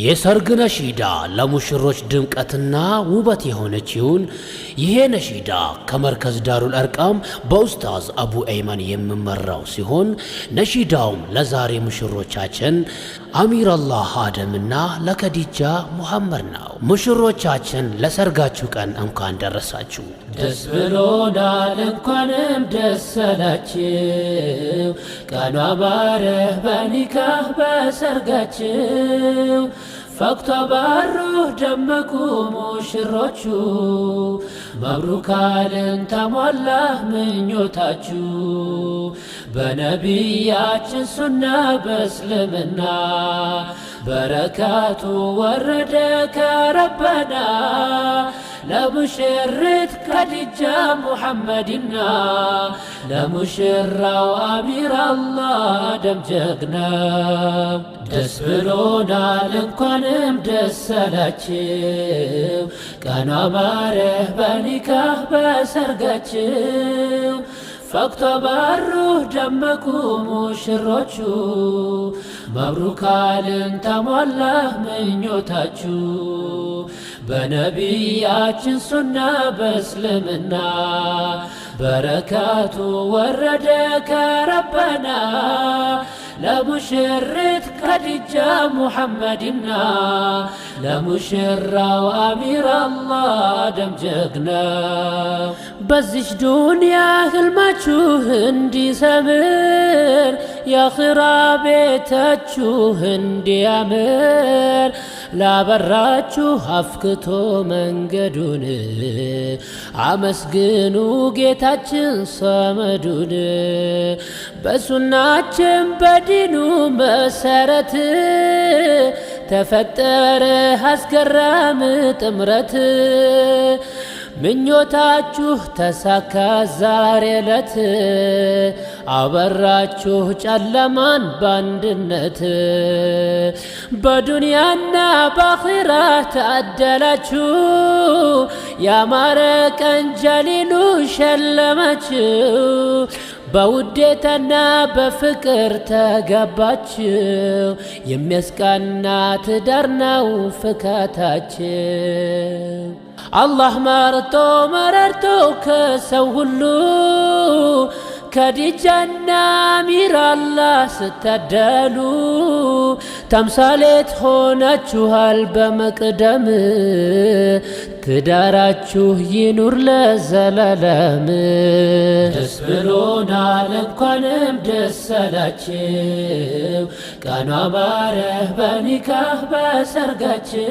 የሰርግ ነሺዳ ለሙሽሮች ድምቀትና ውበት የሆነችውን ይሄ ነሺዳ ከመርከዝ ዳሩል አርቃም በኡስታዝ አቡ አይመን የሚመራው ሲሆን ነሺዳውም ለዛሬ ሙሽሮቻችን አሚራላህ አደምና ለከዲጃ ሙሐመድ ነው። ሙሽሮቻችን ለሰርጋችሁ ቀን እንኳን ደረሳችሁ። ደስ ብሎናል እንኳንም ደስ አላችሁ። ቀኗ ባረህ በኒካህ በሰርጋችሁ ፈክቶ ባሩህ ደመቁ ሙሽሮቹ መብሩክ አልን ተሟላህ ምኞታችሁ በነቢያችን ሱና በእስልምና በረካቱ ወረደ ከረበና ለሙሽሪት ከዲጃ ሙሐመድና ለሙሽራው አሚራላህ አደም ጀግና ደስ ብሎናል እንኳንም ደስ አላችሁ። ቀኗ ባረህ በኒካህ በሰርጋችሁ ፈክቶ ባሩህ ደመቁ ሙሽሮቹ መብሩክ አልን ተሟላህ ምኞታችሁ በነቢያችን ሱና በእስልምና በረካቱ ወረደ ከረበና ለሙሽሪት ከዲጃ ሙሐመድና ለሙሽራው አሚራላህ አደም ጀግና በዚች ዱንያ ህልማችሁ እንዲሰምር የአኺራ ቤታችሁ እንዲያምር ላበራችሁ አፍክቶ መንገዱን አመስግኑ ጌታችን ሰመዱን በሱናችን በዲኑ መሰረት ተፈጠረ አስገራም ጥምረት ምኞታችሁ ተሳካ ዛሬ ዕለት አበራችሁ ጨለማን ባንድነት በዱንያና በአኺራ ተአደላችሁ ያማረ ቀን ጀሊሉ ሸለማችሁ በውዴታና በፍቅር ተጋባችሁ የሚያስቃና ትዳር ነው ፍካታችሁ አላህ መርጦ መረርቶ ከሰው ሁሉ ከዲጃና አሚራላህ ስታደሉ ተምሳሌት ሆናችኋል በመቅደም ትዳራችሁ ይኑር ለዘላለም ደስ ብሎናል እንኳንም ደስ አላችሁ። ቀኗ ባረህ በኒካህ በሰርጋችሁ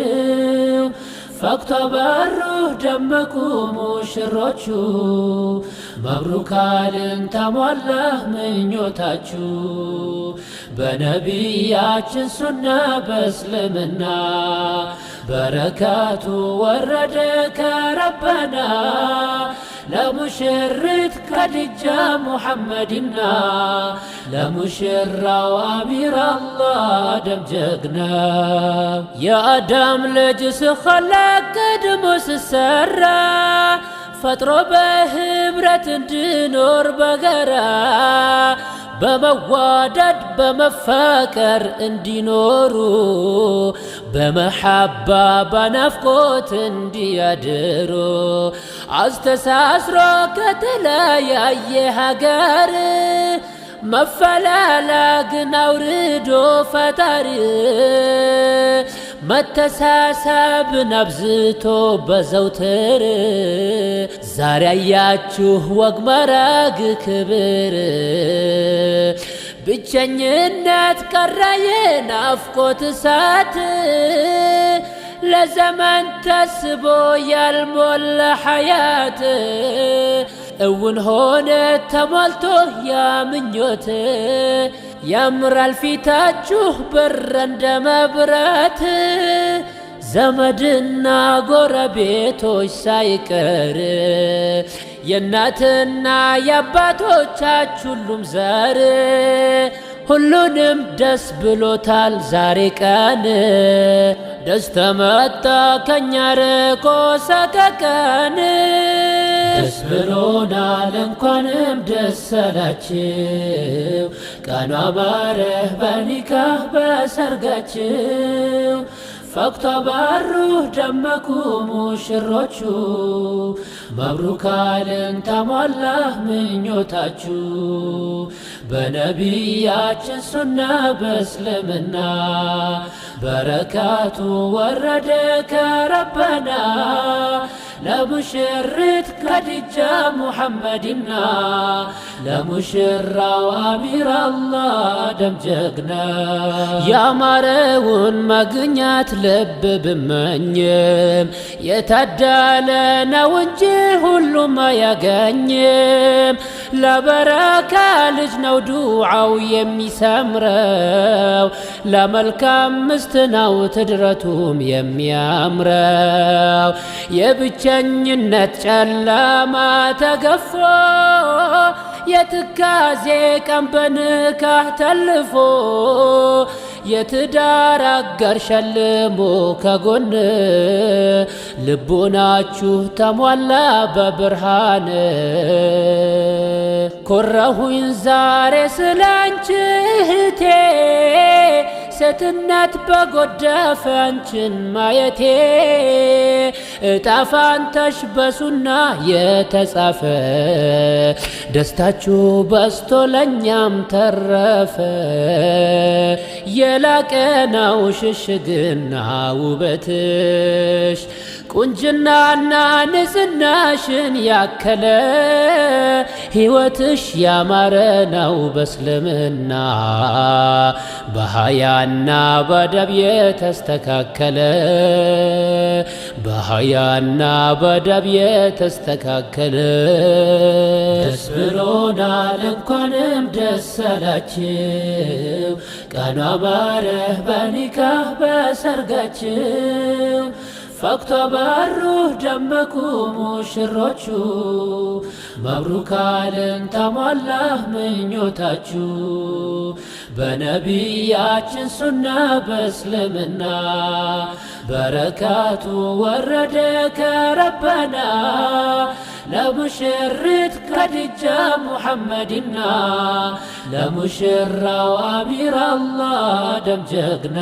ፈክቶ ባሩህ ደመቁ ሙሽሮቹ መብሩክ አልን ተሟላህ ምኞታችሁ በነቢያችን ሱና በእስልምና በረካቱ ወረደ ከረበና ለሙሽሪት ከዲጃ ሙሐመድና ለሙሽራው አሚራላህ አደም ጀግና የአዳም ልጅ ስኸለቅ ቀድሞ ስሰራ ፈጥሮ በህብረት እንድኖር በጋራ በመዋደድ በመፋቀር እንዲኖሩ በመሐባ በናፍቆት እንዲያድሩ አስተሳስሮ ከተለያየ ሀገር መፈላለግን አውርዶ ፈጣሪ መተሳሰብን አብዝቶ በዘውትር ዛሬ አያችሁ ወግ ማዕረግ ክብር ብቸኝነት ቀረ የናፍቆት እሳት ለዘመን ተስቦ ያልሞላ ሐያት እውን ሆነ ተሟልቶ ያምኞት ያምራል ፊታችሁ በረ እንደ መብራት ዘመድና ጎረቤቶች ሳይቀር የእናትና የአባቶቻችሁ ሁሉም ዘር ሁሉንም ደስ ብሎታል ዛሬ ቀን ደስታ መጣ ከኛ ርቆ ሰቀቀን ደስ ብሎናል እንኳንም ደስ አላችሁ ቀኑ አማረ በኒካህ በሰርጋችሁ ፈክቶ በሩ ደመቁ ሙሽሮቹ መብሩክ አልን ተሟላ ምኞታችሁ በነቢያችን ሱና በእስልምና በረካቱ ወረደ ከረበና ለሙሽሪት ከዲጃ ሙሐመድና ለሙሽራው አሚር አላህ ደም ጀግና ያማረውን ማግኛት ልብ ብመኝም የታደለ ነው እንጂ ሁሉም አያገኝም ለበረካ ልጅ ነው ዱዓው የሚሰምረው ለመልካም ምስት ነው ትድረቱም የሚያምረው የብቸኝነት ጨለማ ተገፎ የትካዜ ቀን በኒካህ ተልፎ የትዳር አጋር ሸልሞ ከጎን ልቦናችሁ ተሟላ በብርሃን ኮራሁኝ ዛሬ ስላንቺ እህቴ ሴትነት በጎደፈ አንቺን ማየቴ እጣ ፋንታሽ በሱና የተጻፈ ደስታችሁ በስቶ ለኛም ተረፈ የላቀ ነው ሽሽግና ውበትሽ ቁንጅናና ንጽናሽን ያከለ ሕይወትሽ ያማረ ነው በእስልምና በሀያና በአደብ የተስተካከለ በሀያና በአደብ የተስተካከለ ደስ ብሎናል እንኳንም ደስ አላችሁ ቀኑ አማረ በኒካህ በሰርጋችሁ ፈክቶ በሩ ደመቁ ሙሽሮቹ መብሩክ አልን ተሟላ ምኞታችሁ በነቢያችን ሱና በእስልምና በረካቱ ወረደ ከረበና ለሙሽሪት ከዲጃ ሙሐመድና ለሙሽራው አሚር አላህ ደም ጀግና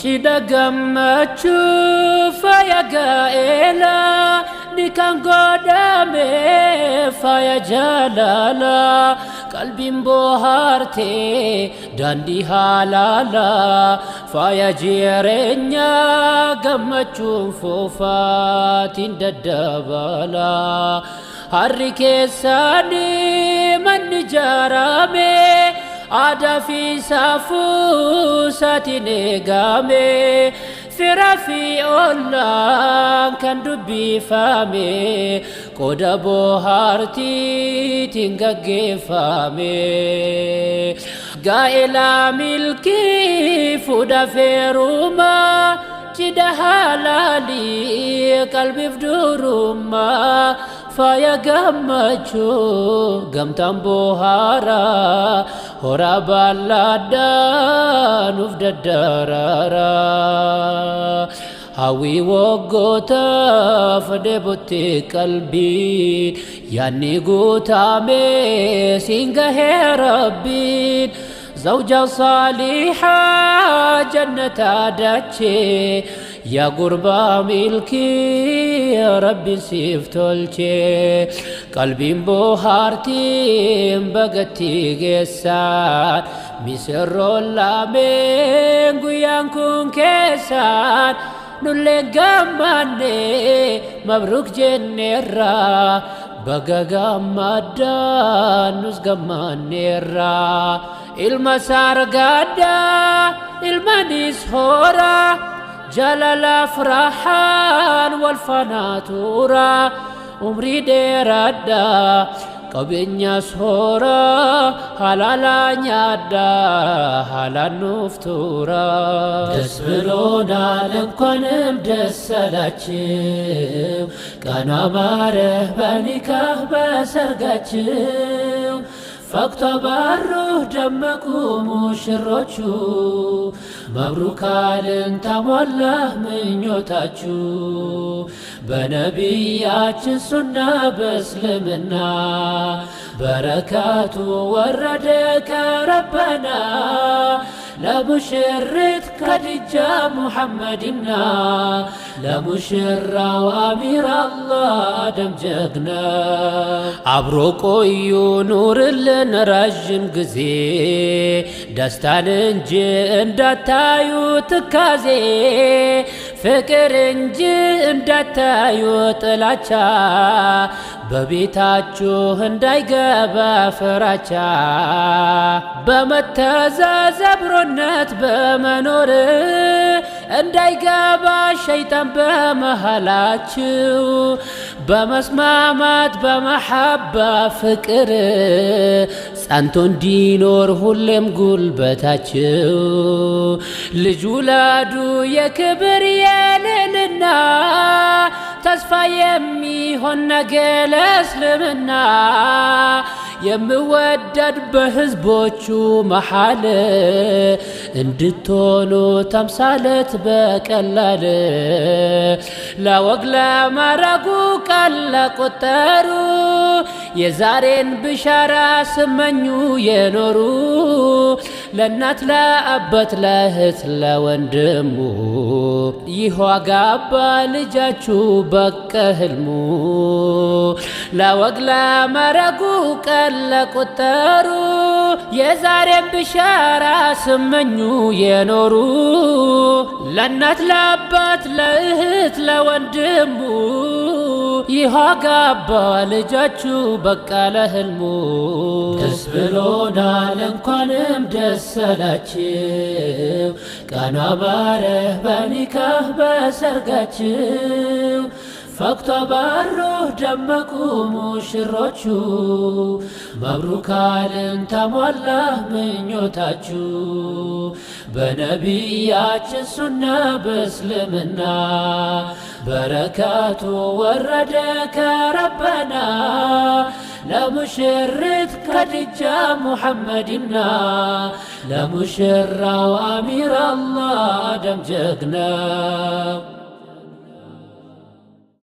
ጭደገመቹ ፈየጋኤላ ኒካን ጎዳሜ ፈየጀላላ ቀልቢን ቦሃርቴ ዳንዲ ሃላላ ፈየጂሬኛ ገመቹን ፎፋቲን ደደባላ harri keessanii manni ijaarame aadaa fi saafuu isaatiin eegame fira fi ollaan kan dubbifame qooda bohaartiitiin gaggeeffame gaa'ela milkii fuudha feerumaa cidha halaalii qalbiif durummaa faaya gammachuu gamtaan bohaaraa horaa bal'aadhaa nuuf daddararaa hawwii waggootaaf deebottee qalbiin yaanni guutamee siin gahee rabbiin زوجة صالحة جنة داتشي يا قربا ملكي يا ربي سيفتولشي قلبي بوهارتي بقتي قسان مسر اللامين قيان كون كيسان نولي قماني مبروك جنيرا بقى قمادان نس قمانيرا المسار قادا المنيس هورا جلال فرحان والفناتورا عمري ديرادا قبنيا سهورا حلالا نيادا حلال نفتورا دسبلونا لنكونم دسالاتشيو كانوا ماره بنيكاه بسرقاتشيو ፈክቶ በሩህ ደመቁ ሙሽሮቹ መብሩክ አልን ተሞላህ ምኞታችሁ በነቢያችን ሱና በእስልምና በረካቱ ወረደ ከረበና ለሙሽሪት ከድጃ ሙሐመድና ለሙሽራው አሚር አላህ አደም ጀግና አብሮ ቆዩ ኑርልን ረዥም ጊዜ ደስታን እንጂ እንዳታዩ ትካዜ ፍቅር እንጂ እንዳታዩ ጥላቻ በቤታችሁ እንዳይገባ ፍራቻ በመተዛዘብ አብሮነት በመኖር እንዳይገባ ሸይጣን በመሃላችሁ በመስማማት በመሐባ ፍቅር ጸንቶ እንዲኖር ሁሌም ጉልበታችሁ ልጅ ውላዱ የክብር የልዕልና ተስፋ የሚሆን ነገ ለእስልምና የምወደድ በህዝቦቹ መሃል እንድትሆኑ ተምሳሌት በቀላል ለወግ ለማረጉ ቃል ለቆጠሩ የዛሬን ብሻራ ስመኙ የኖሩ ለእናት ለአባት ለእህት ለወንድሙ ይህ ዋጋባ ልጃችሁ በቀ ህልሙ ለወግ ለማረጉ ቃል ለቆጠሩ የዛሬን ብሻራ ስመኙ የኖሩ ለእናት ለአባት ለእህት ለወንድሙ ይህ ዋጋባ ልጃችሁ በቃ ለህልሙ ደስ ብሎናል እንኳንም ደስ አላችሁ ቀና ባረህ በኒካህ በሰርጋችሁ ፈክቶ በሩህ ደመቁ ሙሽሮቹ መብሩክ አልን ተሞላህ ምኞታችሁ በነቢያችን ሱና በእስልምና በረካቱ ወረደ ከረበና ለሙሽሪት ከድጃ ሙሐመድና ለሙሽራው አሚር አላህ አደም ጀግና